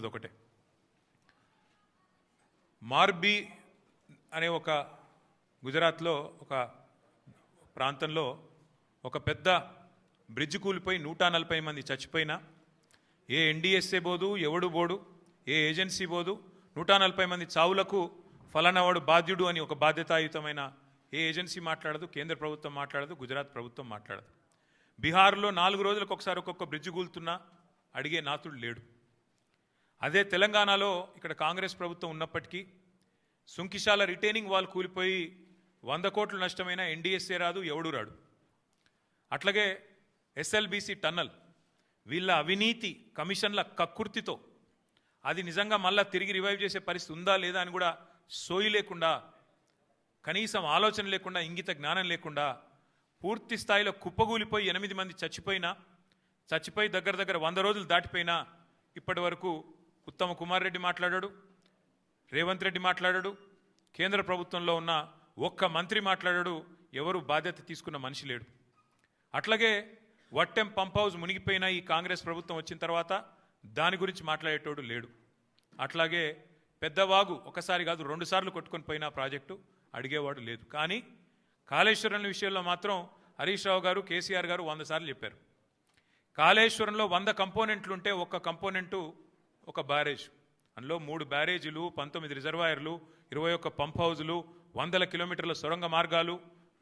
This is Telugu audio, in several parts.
ఉంటుంది ఒకటే. మార్బీ అనే ఒక గుజరాత్లో ఒక ప్రాంతంలో ఒక పెద్ద బ్రిడ్జ్ కూలిపోయి 140 మంది చచ్చిపోయినా ఏ ఎన్డీఎస్ఏ బోదు, ఎవడు బోడు, ఏ ఏజెన్సీ బోదు. 140 మంది చావులకు ఫలానావాడు బాధ్యుడు అని ఒక బాధ్యతాయుతమైన ఏ ఏజెన్సీ మాట్లాడదు, కేంద్ర ప్రభుత్వం మాట్లాడదు, గుజరాత్ ప్రభుత్వం మాట్లాడదు. బీహార్లో 4 రోజులకు ఒకసారి ఒక్కొక్క బ్రిడ్జ్ కూలుతున్నా అడిగే నాతుడు లేడు. అదే తెలంగాణలో ఇక్కడ కాంగ్రెస్ ప్రభుత్వం ఉన్నప్పటికీ సుంకిశాల రిటైనింగ్ వాల్ కూలిపోయి 100 కోట్లు నష్టమైన ఎన్డీఎస్ఏ రాదు, ఎవడు రాడు. అట్లాగే ఎస్ఎల్బీసీ టన్నల్ వీళ్ళ అవినీతి కమిషన్ల కక్కుర్తితో అది నిజంగా మళ్ళా తిరిగి రివైవ్ చేసే పరిస్థితి ఉందా లేదా అని కూడా సోయి లేకుండా, కనీసం ఆలోచన లేకుండా, ఇంగిత జ్ఞానం లేకుండా పూర్తి స్థాయిలో కుప్పగూలిపోయి 8 మంది చచ్చిపోయి దగ్గర 100 రోజులు దాటిపోయినా ఇప్పటి వరకు ఉత్తమ కుమార్ రెడ్డి మాట్లాడాడు, రేవంత్ రెడ్డి మాట్లాడాడు, కేంద్ర ప్రభుత్వంలో ఉన్న ఒక్క మంత్రి మాట్లాడాడు, ఎవరు బాధ్యత తీసుకున్న మనిషి లేడు. అట్లాగే వట్టెం పంప్ హౌస్ మునిగిపోయిన ఈ కాంగ్రెస్ ప్రభుత్వం వచ్చిన తర్వాత దాని గురించి మాట్లాడేటోడు లేడు. అట్లాగే పెద్దవాగు ఒకసారి కాదు 2 సార్లు కొట్టుకొని పోయిన ప్రాజెక్టు అడిగేవాడు లేదు. కానీ కాళేశ్వరం విషయంలో మాత్రం హరీష్ రావు గారు, కేసీఆర్ గారు 100 సార్లు చెప్పారు. కాళేశ్వరంలో 100 కంపోనెంట్లు ఉంటే ఒక్క కంపోనెంటు ఒక బ్యారేజ్, అందులో 3 బ్యారేజీలు, 19 రిజర్వాయర్లు, 21 పంప్ హౌజులు, 100 కిలోమీటర్ల సొరంగ మార్గాలు,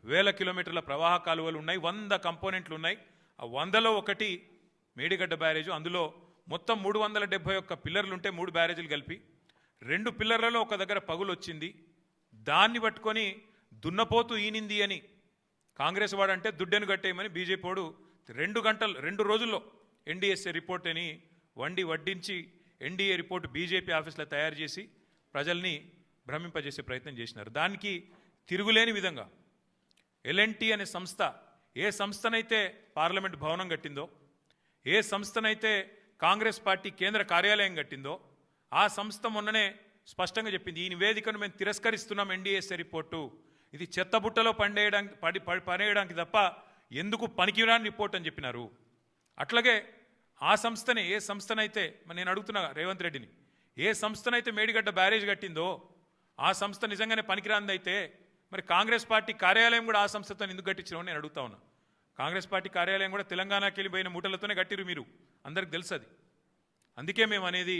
1000 కిలోమీటర్ల ప్రవాహ కాలువలు ఉన్నాయి, 100 కంపోనెంట్లు ఉన్నాయి. ఆ 100లో ఒకటి మేడిగడ్డ బ్యారేజు. అందులో మొత్తం 371 పిల్లర్లు ఉంటే 3 బ్యారేజీలు కలిపి 2 పిల్లర్లలో ఒక దగ్గర పగులు వచ్చింది. దాన్ని పట్టుకొని దున్నపోతూ ఈనింది అని కాంగ్రెస్ వాడంటే దుడ్డెను కట్టేయమని బీజేపీ వాడు 2 రోజుల్లో ఎన్డీఎస్ఏ రిపోర్ట్ అని వడ్డించి ఎన్డీఏ రిపోర్ట్ బీజేపీ ఆఫీస్లో తయారు చేసి ప్రజల్ని భ్రమింపజేసే ప్రయత్నం చేసినారు. దానికి తిరుగులేని విధంగా ఎల్ఎన్టీ అనే సంస్థ, ఏ సంస్థనైతే పార్లమెంట్ భవనం కట్టిందో, ఏ సంస్థనైతే కాంగ్రెస్ పార్టీ కేంద్ర కార్యాలయం కట్టిందో, ఆ సంస్థ మొన్ననే స్పష్టంగా చెప్పింది, ఈ నివేదికను మేము తిరస్కరిస్తున్నాం, ఎన్డీఎస్ఏ రిపోర్టు ఇది చెత్తబుట్టలో పడేయడానికి తప్ప ఎందుకు పనికిరాని రిపోర్ట్ అని చెప్పినారు. అట్లాగే ఆ సంస్థనే, ఏ సంస్థనైతే నేను అడుగుతున్నా రేవంత్ రెడ్డిని, ఏ సంస్థనైతే మేడిగడ్డ బ్యారేజ్ కట్టిందో ఆ సంస్థ నిజంగానే పనికిరాందైతే మరి కాంగ్రెస్ పార్టీ కార్యాలయం కూడా ఆ సంస్థతో ఎందుకు కట్టించడం నేను అడుగుతా ఉన్నా. కాంగ్రెస్ పార్టీ కార్యాలయం కూడా తెలంగాణకి వెళ్ళిపోయిన మూటలతోనే కట్టిరు, మీరు అందరికి తెలుసు అది. అందుకే మేము అనేది